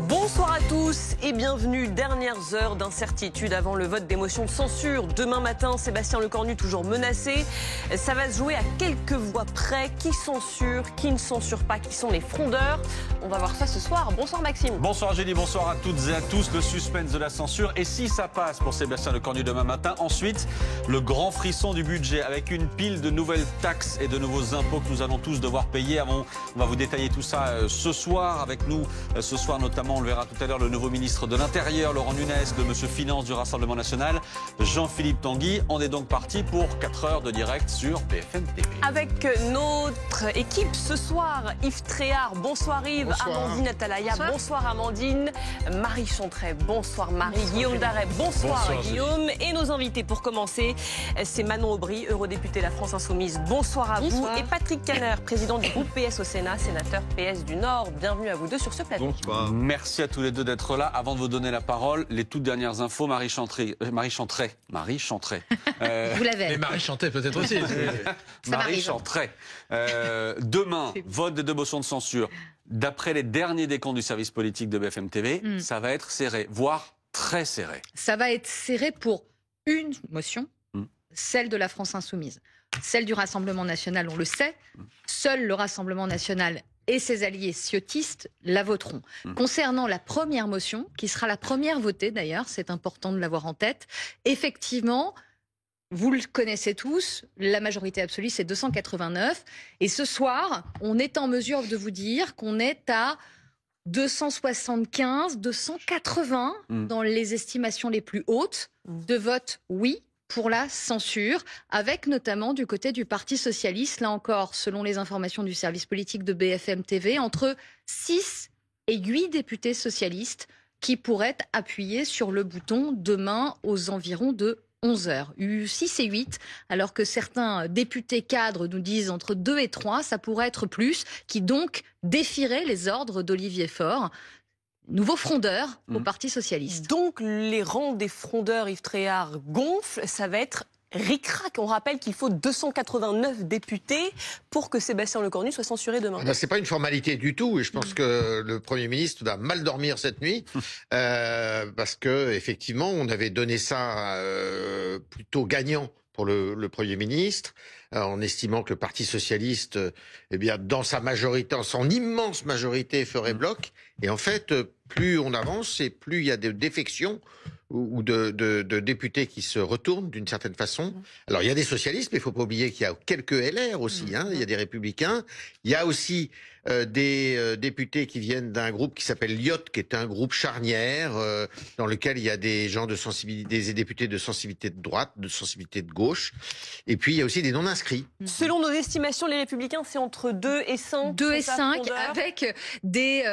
Bonsoir à tous et bienvenue. Dernières heures d'incertitude avant le vote des motions de censure. Demain matin, Sébastien Lecornu toujours menacé. Ça va se jouer à quelques voix près. Qui censure, qui ne censure pas, qui sont les frondeurs? On va voir ça ce soir. Bonsoir Maxime. Bonsoir Julie, bonsoir à toutes et à tous. Le suspense de la censure. Et si ça passe pour Sébastien Lecornu demain matin, ensuite, le grand frisson du budget avec une pile de nouvelles taxes et de nouveaux impôts que nous allons tous devoir payer. On va vous détailler tout ça ce soir avec nous. Ce soir notamment, on le verra tout à l'heure, le nouveau ministre de l'Intérieur, Laurent Nunez, le monsieur Finance du Rassemblement National, Jean-Philippe Tanguy. On est donc parti pour 4 heures de direct sur BFM TV. Avec notre équipe ce soir, Yves Tréhard, bonsoir Yves, bonsoir. Amandine Atalaya, bonsoir Amandine, Marie Chantret, bonsoir Marie, bonsoir, Guillaume Darret, bonsoir Guillaume. Et nos invités pour commencer, c'est Manon Aubry, eurodéputée La France Insoumise, bonsoir à vous. Et Patrick Kanner, président du groupe PS au Sénat, sénateur PS du Nord. Bienvenue à vous deux sur ce plateau. Bonsoir. Merci à tous les deux d'être là. Avant de vous donner la parole, les toutes dernières infos, Marie Chantret. Vous l'avez. Mais Marie Chantret peut-être aussi. Marie Chantret. Demain, vote des 2 motions de censure. D'après les derniers décomptes du service politique de BFM TV, ça va être serré, voire très serré. Ça va être serré pour une motion, celle de la France Insoumise. Celle du Rassemblement National, on le sait. Seul le Rassemblement National et ses alliés ciotistes la voteront. Concernant la première motion, qui sera la première votée d'ailleurs, c'est important de l'avoir en tête, effectivement, vous le connaissez tous, la majorité absolue c'est 289. Et ce soir, on est en mesure de vous dire qu'on est à 275, 280 dans les estimations les plus hautes de vote oui pour la censure, avec notamment du côté du Parti socialiste, là encore, selon les informations du service politique de BFM TV, entre 6 et 8 députés socialistes qui pourraient appuyer sur le bouton demain aux environs de 11h. 6 et 8, alors que certains députés cadres nous disent entre 2 et 3, ça pourrait être plus, qui donc défieraient les ordres d'Olivier Faure. Nouveau frondeur au Parti socialiste. Donc les rangs des frondeurs, Yves Tréhard, gonflent, ça va être ric-rac. On rappelle qu'il faut 289 députés pour que Sébastien Lecornu soit censuré demain. C'est pas une formalité du tout, et je pense que le Premier ministre va mal dormir cette nuit, parce que effectivement, on avait donné ça plutôt gagnant pour le Premier ministre, en estimant que le Parti socialiste, eh bien, dans sa majorité, en son immense majorité, ferait bloc. Et en fait, plus on avance et plus il y a des défections ou de députés qui se retournent d'une certaine façon. Alors, il y a des socialistes, mais il ne faut pas oublier qu'il y a quelques LR aussi. Il y a des républicains. Il y a aussi des députés qui viennent d'un groupe qui s'appelle l'IOT, qui est un groupe charnière, dans lequel il y a des gens de sensibilité, des députés de sensibilité de droite, de sensibilité de gauche. Et puis, il y a aussi des non-inscrits. Selon nos estimations, les républicains, c'est entre 2 et 5. 2 et 5, avec des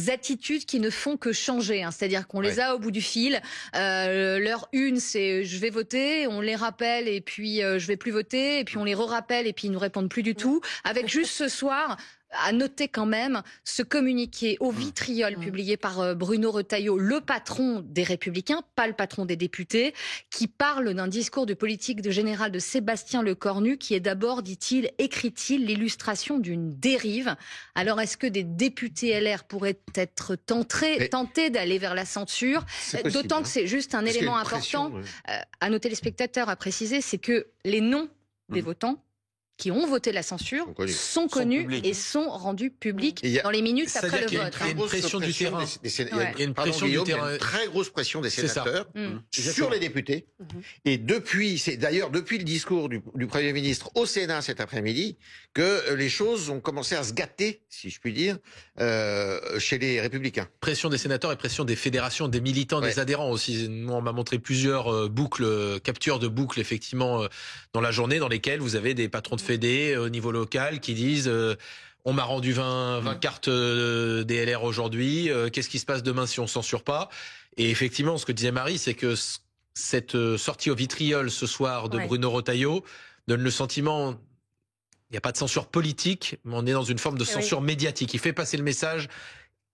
attitudes qui ne font que changer, c'est-à-dire qu'on les a au bout du fil. Leur une, c'est je vais voter, on les rappelle et puis je vais plus voter, et puis on les re-rappelle et puis ils nous répondent plus du tout. Avec juste ce soir, à noter quand même ce communiqué au vitriol publié par Bruno Retailleau, le patron des Républicains, pas le patron des députés, qui parle d'un discours de politique générale de Sébastien Lecornu qui est d'abord, dit-il, écrit-il, l'illustration d'une dérive. Alors est-ce que des députés LR pourraient être tentés d'aller vers la censure? D'autant que c'est juste un élément important à nos téléspectateurs à préciser, c'est que les noms des votants qui ont voté la censure sont connus et sont rendus publics dans les minutes après le vote. Il y a une pression du terrain. Il y a une pression du terrain. Une très grosse pression des sénateurs sur les députés. Et c'est d'ailleurs depuis le discours du Premier ministre au Sénat cet après-midi que les choses ont commencé à se gâter, si je puis dire, chez les Républicains. Pression des sénateurs et pression des fédérations, des militants, des adhérents aussi. Nous, on m'a montré plusieurs captures de boucles, effectivement, dans la journée, dans lesquelles vous avez des patrons de fédé au niveau local qui disent on m'a rendu 20 cartes des LR aujourd'hui, qu'est-ce qui se passe demain si on censure pas? Et effectivement, ce que disait Marie, c'est que cette sortie au vitriol ce soir de Bruno Retailleau donne le sentiment, il n'y a pas de censure politique, mais on est dans une forme de censure médiatique. Il fait passer le message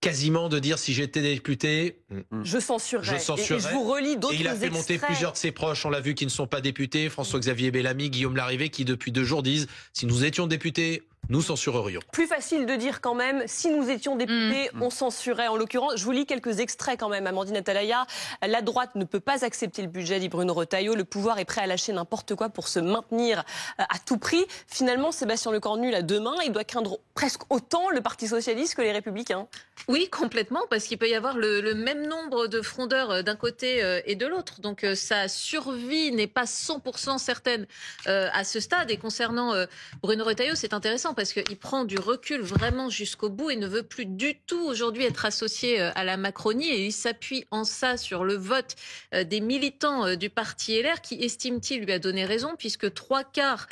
quasiment de dire si j'étais député, je censurerais. Et je vous relis d'autres extraits. Et il a fait monter plusieurs de ses proches, on l'a vu, qui ne sont pas députés, François-Xavier Bellamy, Guillaume Larrivé, qui depuis 2 jours disent si nous étions députés, nous censurerions. Plus facile de dire quand même, si nous étions députés, on censurait. En l'occurrence, je vous lis quelques extraits quand même, Amandine Atalaya. La droite ne peut pas accepter le budget, dit Bruno Retailleau. Le pouvoir est prêt à lâcher n'importe quoi pour se maintenir à tout prix. Finalement, Sébastien Lecornu, là, demain, il doit craindre presque autant le Parti socialiste que les Républicains. Oui, complètement, parce qu'il peut y avoir le même nombre de frondeurs d'un côté et de l'autre. Donc sa survie n'est pas 100% certaine à ce stade. Et concernant Bruno Retailleau, c'est intéressant parce qu'il prend du recul vraiment jusqu'au bout et ne veut plus du tout aujourd'hui être associé à la Macronie. Et il s'appuie en ça sur le vote des militants du parti LR qui, estime-t-il, lui a donné raison puisque 3/4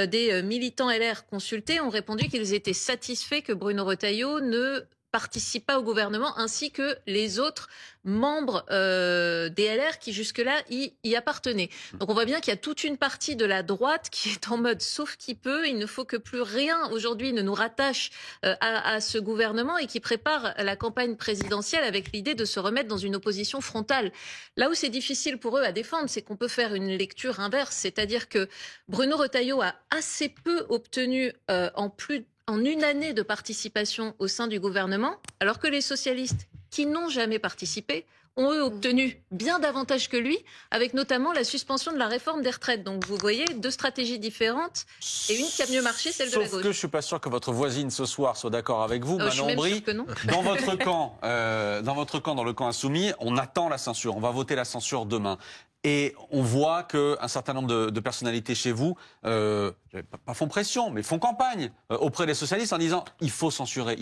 des militants LR consultés ont répondu qu'ils étaient satisfaits que Bruno Retailleau ne participe pas au gouvernement, ainsi que les autres membres des LR qui jusque-là y appartenaient. Donc on voit bien qu'il y a toute une partie de la droite qui est en mode sauf qui peut, il ne faut que plus rien aujourd'hui ne nous rattache à ce gouvernement et qui prépare la campagne présidentielle avec l'idée de se remettre dans une opposition frontale. Là où c'est difficile pour eux à défendre, c'est qu'on peut faire une lecture inverse, c'est-à-dire que Bruno Retailleau a assez peu obtenu en une année de participation au sein du gouvernement, alors que les socialistes qui n'ont jamais participé ont eux obtenu bien davantage que lui, avec notamment la suspension de la réforme des retraites. Donc vous voyez, deux stratégies différentes et une qui a mieux marché, celle de la gauche. Sauf que je suis pas sûr que votre voisine ce soir soit d'accord avec vous, Manon Aubry. Dans votre camp, dans le camp insoumis, on attend la censure. On va voter la censure demain. Et on voit qu'un certain nombre de personnalités chez vous, pas font pression, mais font campagne auprès des socialistes en disant il faut censurer,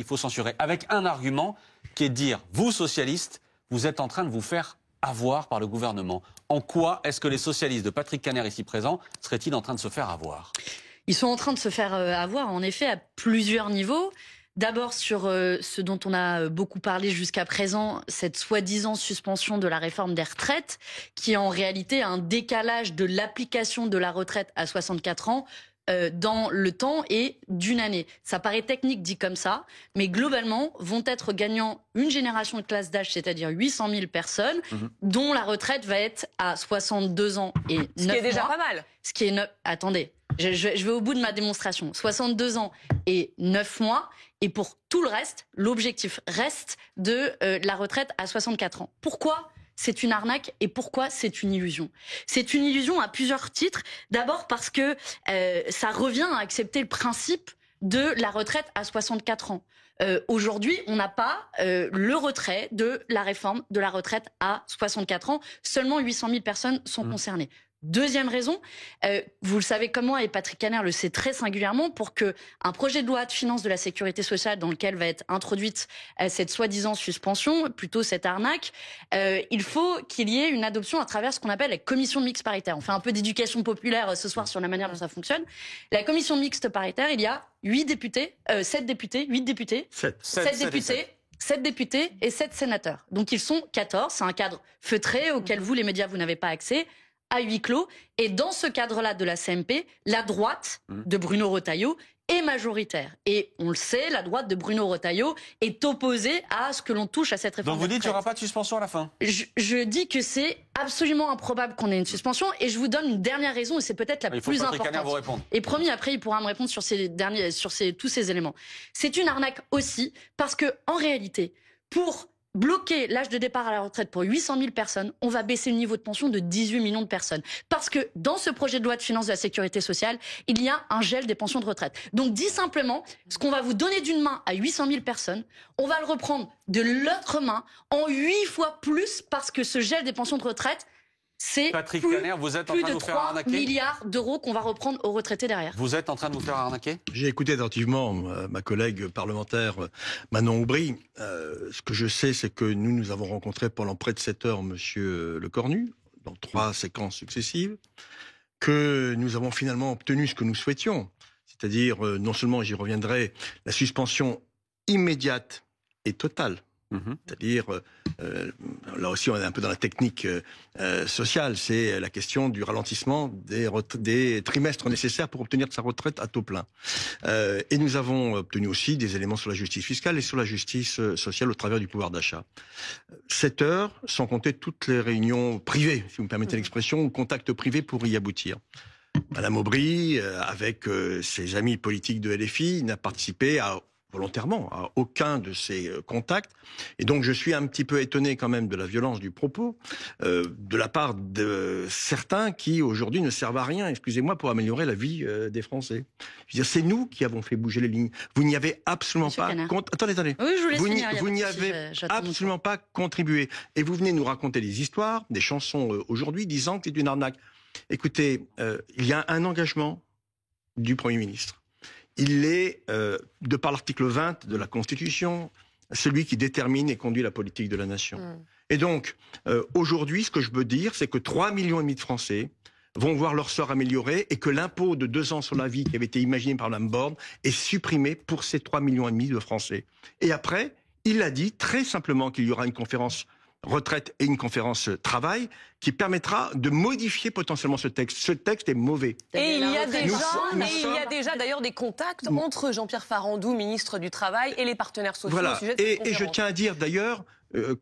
avec un argument qui est de dire, vous socialistes, vous êtes en train de vous faire avoir par le gouvernement. En quoi est-ce que les socialistes de Patrick Kanner ici présents seraient-ils en train de se faire avoir? Ils sont en train de se faire avoir, en effet, à plusieurs niveaux. D'abord sur ce dont on a beaucoup parlé jusqu'à présent, cette soi-disant suspension de la réforme des retraites, qui est en réalité un décalage de l'application de la retraite à 64 ans dans le temps et d'une année. Ça paraît technique dit comme ça, mais globalement vont être gagnants une génération de classe d'âge, c'est-à-dire 800 000 personnes, dont la retraite va être à 62 ans et 9 mois. Ce qui est déjà pas mal. Ce qui est Attendez, je vais au bout de ma démonstration. 62 ans et 9 mois. Et pour tout le reste, l'objectif reste de la retraite à 64 ans. Pourquoi c'est une arnaque et pourquoi c'est une illusion? C'est une illusion à plusieurs titres. D'abord parce que ça revient à accepter le principe de la retraite à 64 ans. Aujourd'hui, on n'a pas le retrait de la réforme de la retraite à 64 ans. Seulement 800 000 personnes sont concernées. Deuxième raison, vous le savez comme moi et Patrick Kanner le sait très singulièrement, pour que un projet de loi de finances de la sécurité sociale dans lequel va être introduite cette soi-disant suspension, plutôt cette arnaque, il faut qu'il y ait une adoption à travers ce qu'on appelle la commission mixte paritaire. On fait un peu d'éducation populaire ce soir sur la manière dont ça fonctionne. La commission mixte paritaire, il y a 7 députés, 7 députés et 7 sénateurs. Donc ils sont 14, c'est un cadre feutré auquel vous, les médias, vous n'avez pas accès, à huis clos. Et dans ce cadre-là de la CMP, la droite de Bruno Retailleau est majoritaire. Et on le sait, la droite de Bruno Retailleau est opposée à ce que l'on touche à cette réforme. Donc vous dites qu'il n'y aura pas de suspension à la fin? Je dis que c'est absolument improbable qu'on ait une suspension. Et je vous donne une dernière raison, et c'est peut-être la plus importante. Vous répondre. Et promis, après, il pourra me répondre sur tous ces éléments. C'est une arnaque aussi, parce que en réalité, pour bloquer l'âge de départ à la retraite pour 800 000 personnes, on va baisser le niveau de pension de 18 millions de personnes. Parce que dans ce projet de loi de finances de la sécurité sociale, il y a un gel des pensions de retraite. Donc dit simplement, ce qu'on va vous donner d'une main à 800 000 personnes, on va le reprendre de l'autre main en 8 fois plus, parce que ce gel des pensions de retraite, c'est Patrick Kanner, vous êtes en train de vous faire arnaquer. 3 milliards d'euros qu'on va reprendre aux retraités derrière. Vous êtes en train de vous faire arnaquer? J'ai écouté attentivement ma collègue parlementaire Manon Aubry. Ce que je sais, c'est que nous avons rencontré pendant près de 7 heures Monsieur Lecornu, dans 3 séquences successives, que nous avons finalement obtenu ce que nous souhaitions. C'est-à-dire, non seulement, j'y reviendrai, la suspension immédiate et totale. C'est-à-dire, là aussi on est un peu dans la technique sociale, c'est la question du ralentissement des trimestres nécessaires pour obtenir sa retraite à taux plein. Et nous avons obtenu aussi des éléments sur la justice fiscale et sur la justice sociale au travers du pouvoir d'achat. 7 heures, sans compter toutes les réunions privées, si vous me permettez l'expression, ou contacts privés pour y aboutir. Madame Aubry, avec ses amis politiques de LFI, n'a participé volontairement à aucun de ces contacts. Et donc je suis un petit peu étonné quand même de la violence du propos de la part de certains qui aujourd'hui ne servent à rien, excusez-moi, pour améliorer la vie des Français. Je veux dire, c'est nous qui avons fait bouger les lignes. Vous n'y avez absolument Monsieur pas... Attendez. Oui, je vous laisse finir, Vous n'y avez absolument pas contribué. Et vous venez nous raconter des histoires, des chansons aujourd'hui disant que c'est une arnaque. Écoutez, il y a un engagement du Premier ministre. Il est, de par l'article 20 de la Constitution, celui qui détermine et conduit la politique de la nation. Et donc, aujourd'hui, ce que je veux dire, c'est que 3,5 millions de Français vont voir leur sort amélioré et que l'impôt de 2 ans sur la vie qui avait été imaginé par Mme Borne est supprimé pour ces 3,5 millions de Français. Et après, il a dit très simplement qu'il y aura une conférence retraite et une conférence travail qui permettra de modifier potentiellement ce texte. Ce texte est mauvais. Et il y a déjà d'ailleurs des contacts entre Jean-Pierre Farandou, ministre du Travail, et les partenaires sociaux voilà. au sujet de cette conférence. Et je tiens à dire d'ailleurs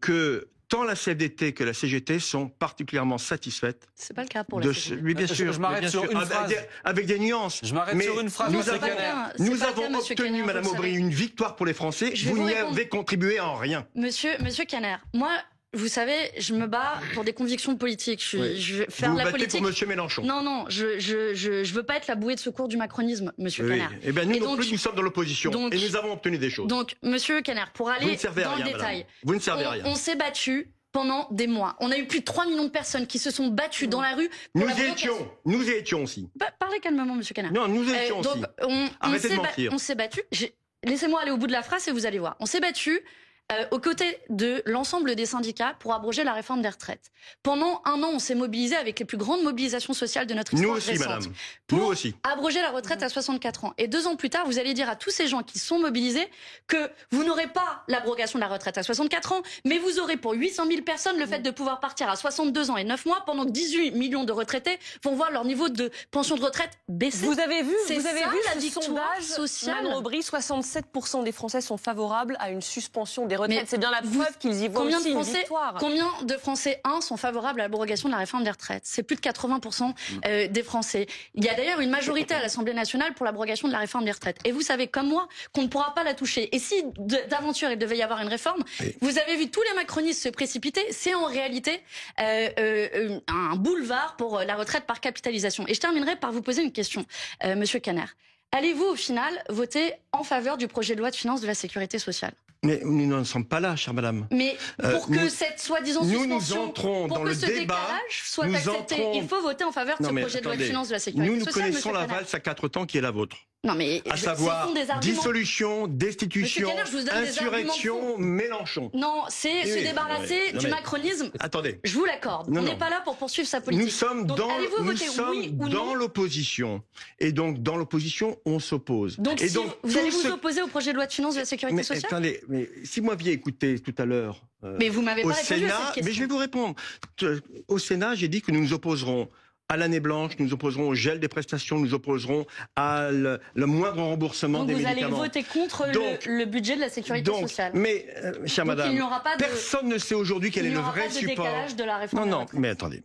que tant la CFDT que la CGT sont particulièrement satisfaites. C'est pas le cas pour la CGT. Oui, bien sûr. Je m'arrête sur une phrase. Avec des nuances. Je m'arrête sur une phrase. Nous avons obtenu, Madame Aubry, une victoire pour les Français. Vous n'y avez contribué en rien. Monsieur Caner, moi... Vous savez, je me bats pour des convictions politiques. Je vais faire de la politique. Pour Monsieur Mélenchon. Non, je veux pas être la bouée de secours du macronisme, Monsieur Caner. Eh bien, nous non plus, nous sommes dans l'opposition et nous avons obtenu des choses. Donc, Monsieur Caner, pour aller dans le détail, vous ne servez à rien. On s'est battu pendant des mois. On a eu plus de 3 millions de personnes qui se sont battues dans la rue. Nous y étions aussi. Parlez calmement, Monsieur Caner. Non, nous étions aussi. Arrêtez de mentir. On s'est battu. Laissez-moi aller au bout de la phrase et vous allez voir. On s'est battu. Aux côtés de l'ensemble des syndicats pour abroger la réforme des retraites. Pendant 1 an, on s'est mobilisé avec les plus grandes mobilisations sociales de notre histoire récente. Nous aussi, madame. Pour nous aussi. abroger la retraite à 64 ans. Et 2 ans plus tard, vous allez dire à tous ces gens qui sont mobilisés que vous n'aurez pas l'abrogation de la retraite à 64 ans, mais vous aurez pour 800 000 personnes le fait de pouvoir partir à 62 ans et 9 mois pendant que 18 millions de retraités vont voir leur niveau de pension de retraite baisser. Vous avez vu la ce sondage sociale. Madame Aubry, 67% des Français sont favorables à une suspension des retraites. C'est bien la preuve qu'ils y voient aussi une victoire. Combien de Français, sont favorables à l'abrogation de la réforme des retraites? C'est plus de 80% des Français. Il y a d'ailleurs une majorité à l'Assemblée nationale pour l'abrogation de la réforme des retraites. Et vous savez, comme moi, qu'on ne pourra pas la toucher. Et si d'aventure il devait y avoir une réforme, vous avez vu tous les macronistes se précipiter. C'est en réalité un boulevard pour la retraite par capitalisation. Et je terminerai par vous poser une question, Monsieur Caner. Allez-vous au final voter en faveur du projet de loi de finances de la sécurité sociale? Mais nous n'en sommes pas là, chère madame. Mais pour que cette soi-disant suspension, nous entrons pour dans que le ce débat, décalage soit accepté, il faut voter en faveur de ce projet de loi de finances de la sécurité sociale. Nous connaissons la valse à 4 temps qui est la vôtre. Non mais à savoir dissolution, destitution, insurrection, Mélenchon. Non, c'est se débarrasser du macronisme. Attendez. Je vous l'accorde. On n'est pas là pour poursuivre sa politique. Nous sommes dans l'opposition. Et donc, dans l'opposition, on s'oppose. Donc, vous allez vous opposer au projet de loi de finances de la sécurité sociale? Attendez, mais si vous m'aviez écouté tout à l'heure. Mais vous m'avez pas répondu à cette question. Mais je vais vous répondre. Au Sénat, j'ai dit que nous nous opposerons à l'année blanche, nous opposerons au gel des prestations, nous opposerons à le moindre remboursement des médicaments. Donc vous allez voter contre le budget de la sécurité sociale. Mais, chère madame, il n'y aura pas personne ne sait aujourd'hui quel est le vrai support. Décalage de la réforme. Non, mais attendez.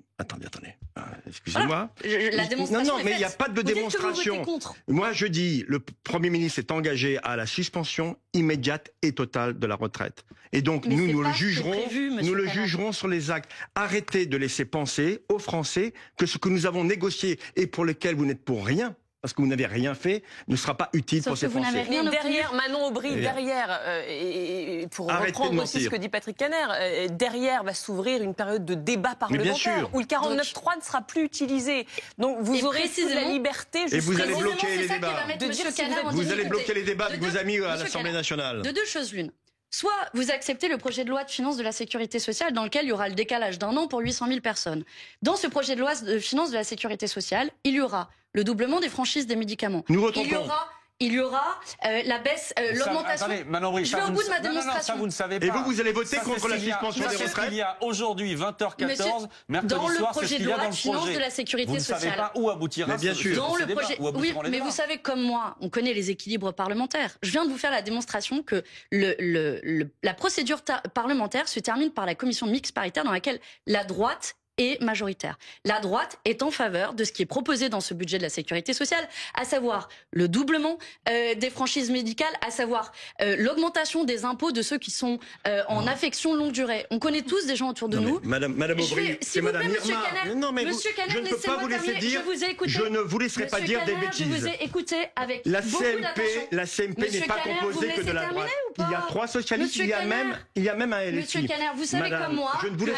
Excusez-moi. La démonstration mais il n'y a pas de démonstration. Moi, je dis, le Premier ministre est engagé à la suspension immédiate et totale de la retraite. Et donc, nous le jugerons sur les actes. Arrêtez de laisser penser aux Français que ce que nous avons négocié et pour lequel vous n'êtes pour rien, parce que vous n'avez rien fait, ne sera pas utile pour ces Français. Mais derrière, Manon Aubry, et pour reprendre aussi ce que dit Patrick Caner, derrière va s'ouvrir une période de débat parlementaire où le 49.3 ne sera plus utilisé. Donc vous aurez toute la liberté. Et vous allez bloquer les débats. Vous allez bloquer les débats avec vos amis à l'Assemblée nationale. De 2 choses l'une. Soit vous acceptez le projet de loi de finances de la sécurité sociale dans lequel il y aura le décalage d'1 an pour 800 000 personnes. Dans ce projet de loi de finances de la sécurité sociale, il y aura le doublement des franchises des médicaments. Il y aura la baisse, l'augmentation. Je vais au bout de ma démonstration. Ça, vous ne savez pas. Et vous allez voter contre la suspension des retraites? Il y a aujourd'hui 20h14, mercredi soir, c'est ce qu'il y a dans le projet. Dans le projet de loi de finances de la sécurité sociale. Vous ne savez pas où aboutira bien sûr. Dans le projet. Oui, mais vous savez comme moi, on connaît les équilibres parlementaires. Je viens de vous faire la démonstration que la procédure parlementaire se termine par la commission mixte paritaire dans laquelle la droite est majoritaire. La droite est en faveur de ce qui est proposé dans ce budget de la sécurité sociale, à savoir le doublement des franchises médicales, à savoir l'augmentation des impôts de ceux qui sont en affection longue durée. On connaît tous des gens autour de nous. Madame Aubry, c'est Madame Irma. Monsieur Caner, je ne peux pas vous laisser dire. Je ne vous laisserai pas dire des bêtises. Je vous ai écouté avec la beaucoup d'attention. La CMP n'est pas composée que de la droite. Il y a 3 socialistes, il y a même un LFI. Monsieur Caner, vous savez comme moi. Je ne vous laisse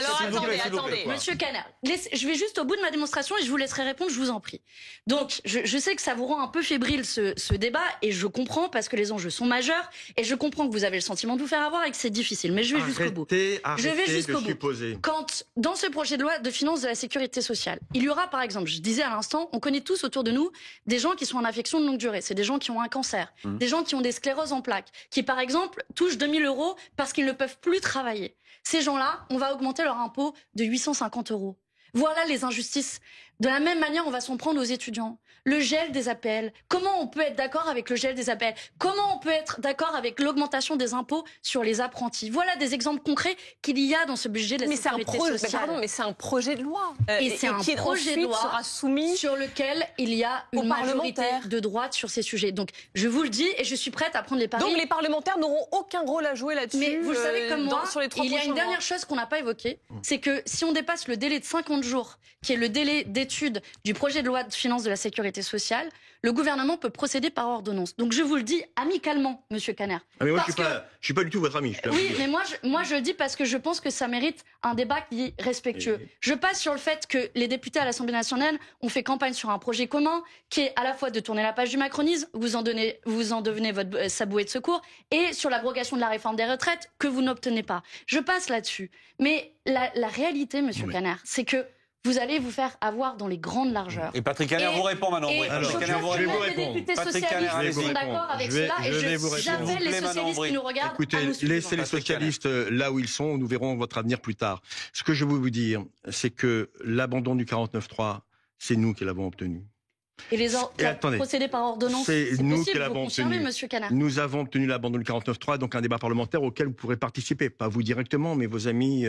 attendez. Monsieur Caner, je vais juste au bout de ma démonstration et je vous laisserai répondre, je vous en prie. Donc, je sais que ça vous rend un peu fébrile ce débat et je comprends parce que les enjeux sont majeurs et je comprends que vous avez le sentiment de vous faire avoir et que c'est difficile. Mais je vais jusqu'au bout. Je vais jusqu'au bout. Quand, dans ce projet de loi de finances de la sécurité sociale, il y aura par exemple, je disais à l'instant, on connaît tous autour de nous des gens qui sont en affection de longue durée. C'est des gens qui ont un cancer, des gens qui ont des scléroses en plaques, qui par exemple touchent 2 000 € parce qu'ils ne peuvent plus travailler. Ces gens-là, on va augmenter leur impôt de 850 €. Voilà les injustices. De la même manière, on va s'en prendre aux étudiants. Le gel des APL. Comment on peut être d'accord avec le gel des APL? Comment on peut être d'accord avec l'augmentation des impôts sur les apprentis? Voilà des exemples concrets qu'il y a dans ce budget de la sécurité sociale. Pardon, mais c'est un projet de loi. Et c'est un projet de loi sera soumis sur lequel il y a une majorité de droite sur ces sujets. Donc, je vous le dis et je suis prête à prendre les paris. Donc, les parlementaires n'auront aucun rôle à jouer là-dessus. Mais vous le savez comme moi, sur les 3 il y a une dernière chose qu'on n'a pas évoquée, c'est que si on dépasse le délai de 50 jours, qui est le délai d'étude du projet de loi de finances de la sécurité sociale, le gouvernement peut procéder par ordonnance. Donc je vous le dis amicalement, Monsieur Caner. Ah mais moi je suis pas du tout votre ami. Oui, mais moi je le dis parce que je pense que ça mérite un débat qui est respectueux. Je passe sur le fait que les députés à l'Assemblée nationale ont fait campagne sur un projet commun qui est à la fois de tourner la page du macronisme, vous en devenez votre sabouet de secours, et sur l'abrogation de la réforme des retraites que vous n'obtenez pas. Je passe là-dessus. Mais la réalité, Monsieur Caner, c'est que vous allez vous faire avoir dans les grandes largeurs. Et Patrick Caner vous répond maintenant. Patrick Caner vous répond. Les députés socialistes sont d'accord avec cela et j'appelle les socialistes qui nous regardent. Écoutez, laissez les socialistes là où ils sont, nous verrons votre avenir plus tard. Ce que je veux vous dire, c'est que l'abandon du 49.3, c'est nous qui l'avons obtenu. Et procéder par ordonnance, c'est nous qui l'avons obtenu. Monsieur Caner. Nous avons obtenu l'abandon du 49.3, donc un débat parlementaire auquel vous pourrez participer, pas vous directement, mais vos amis,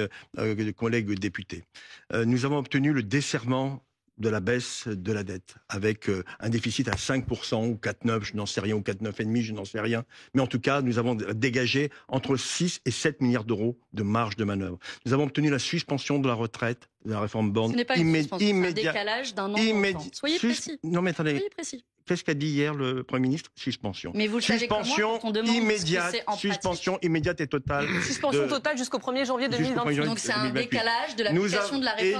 collègues députés. Nous avons obtenu le desserrement de la baisse de la dette, avec un déficit à 5% ou 4,9, je n'en sais rien, ou 4,9,5, je n'en sais rien. Mais en tout cas, nous avons dégagé entre 6 et 7 milliards d'euros de marge de manœuvre. Nous avons obtenu la suspension de la retraite, de la réforme Borne. Ce n'est pas une suspension, c'est un décalage d'un an dans le temps. Soyez précis. Non mais attendez. Soyez précis. Qu'est-ce qu'a dit hier le Premier ministre? Suspension. Mais vous le savez comme moi, quand on demande immédiate, ce que c'est en suspension immédiate et totale. Suspension totale jusqu'au 1er janvier 2028. Donc c'est un décalage de l'application de la réforme. Et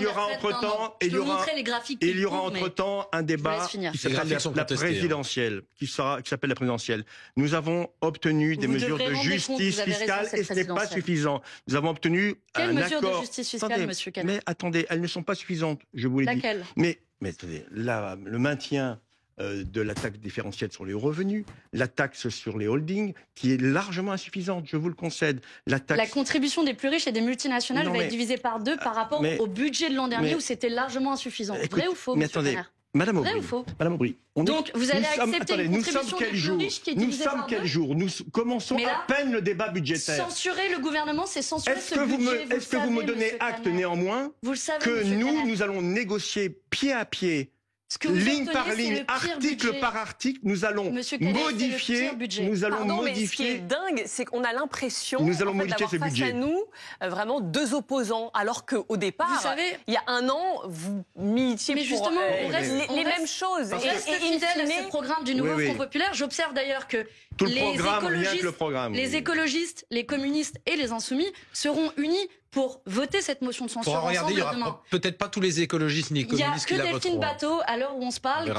il y aura entre-temps, un débat qui s'appelle la présidentielle, qui s'appelle la présidentielle. Nous avons obtenu des mesures de justice fiscale et ce n'est pas suffisant. Nous avons obtenu un accord. Quelles mesures de justice fiscale, Monsieur Caner? Mais attendez, elles ne sont pas suffisantes, je vous l'ai dit. Laquelle? Mais attendez, là, le maintien de la taxe différentielle sur les revenus, la taxe sur les holdings, qui est largement insuffisante, je vous le concède. La contribution des plus riches et des multinationales va être divisée par 2 par rapport au budget de l'an dernier où c'était largement insuffisant. Vrai ou faux, Monsieur Caner? Madame Aubry, donc vous allez accepter une contribution des plus riches qui est divisée par 2? Nous sommes quel jour? Nous commençons à peine le débat budgétaire. Censurer le gouvernement, c'est censurer ce budget. Est-ce que vous me donnez acte néanmoins que nous allons négocier pied à pied, ligne par ligne, article par article, nous allons modifier. Mais ce qui est dingue, c'est qu'on a l'impression d'avoir face à nous vraiment 2 opposants, alors qu'au départ, vous savez, il y a un an, vous militiez pour les mêmes choses. On reste fidèle à ce programme du nouveau Front populaire. J'observe d'ailleurs que les écologistes, les communistes et les insoumis seront unis pour voter cette motion de censure ensemble demain. Il n'y aura peut-être pas tous les écologistes ni communistes qui la voteront. Il n'y a que Delphine Batho, à l'heure où on se parle,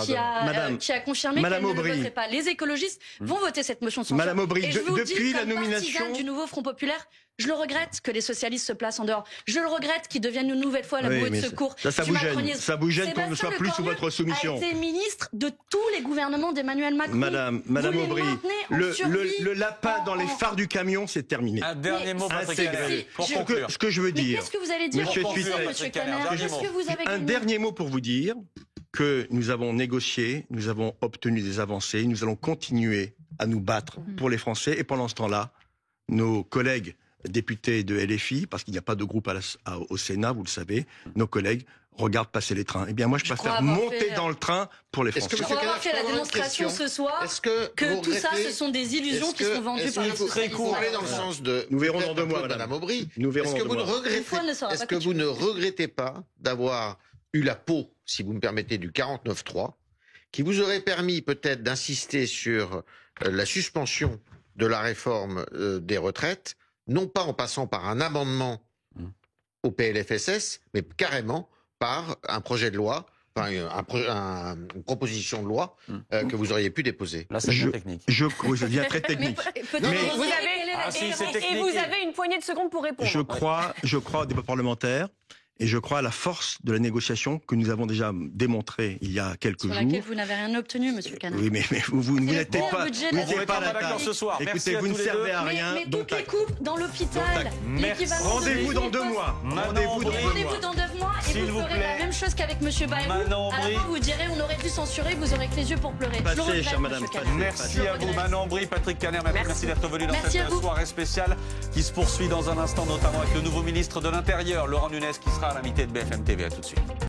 qui a confirmé qu'elle ne le voterait pas. Les écologistes vont voter cette motion de censure. Madame Aubry, et je vous depuis dis, la comme nomination partisane du nouveau Front populaire, je le regrette que les socialistes se placent en dehors. Je le regrette qu'ils deviennent une nouvelle fois la bouée de secours du macronisme. Ça vous gêne qu'on ne soit plus sous votre soumission. A été ministre de tous les gouvernements d'Emmanuel Macron. Madame Aubry, le lapin dans les phares du camion, c'est terminé. Un dernier mot, Patrick Caner, pour conclure. Ce que je veux dire. Qu'est-ce que vous allez dire, Monsieur Caner? Un dernier mot pour vous dire que nous avons négocié, nous avons obtenu des avancées, nous allons continuer à nous battre pour les Français et pendant ce temps-là, nos collègues députés de LFI, parce qu'il n'y a pas de groupe au Sénat, vous le savez, nos collègues regardent passer les trains. Eh bien, moi, je préfère monter dans le train pour les Français. Je crois avoir fait la démonstration ce soir que tout ça, ce sont des illusions qui sont vendues par les socialistes. Dans le sens de... Nous verrons dans 2 mois, Madame Aubry. Nous verrons dans 2 mois. Est-ce que vous ne regrettez pas d'avoir eu la peau, si vous me permettez, du 49.3, qui vous aurait permis peut-être d'insister sur la suspension de la réforme des retraites, non pas en passant par un amendement au PLFSS, mais carrément par un projet de loi, enfin une proposition de loi que vous auriez pu déposer. Là, c'est très technique. Je deviens très technique. Vous avez une poignée de secondes pour répondre. Je crois au débat parlementaire. Et je crois à la force de la négociation que nous avons déjà démontrée il y a quelques jours. Sur laquelle vous n'avez rien obtenu, Monsieur Canard. Oui, mais vous n'êtes pas la d'accord ce soir. Écoutez, vous ne servez à rien. Mais toutes les coupes dans l'hôpital. Rendez-vous dans 2 mois. Rendez-vous dans 2 mois et vous ferez la même chose qu'avec Monsieur Bayrou. À la fin, vous direz on aurait dû censurer, vous aurez que les yeux pour pleurer. Passez, chère madame. Merci à vous, Manon Aubry, Patrick Caner. Merci d'être venu dans cette soirée spéciale qui se poursuit dans un instant, notamment avec le nouveau ministre de l'Intérieur, Laurent Nunez, qui sera à l'invité de BFM TV. À tout de suite.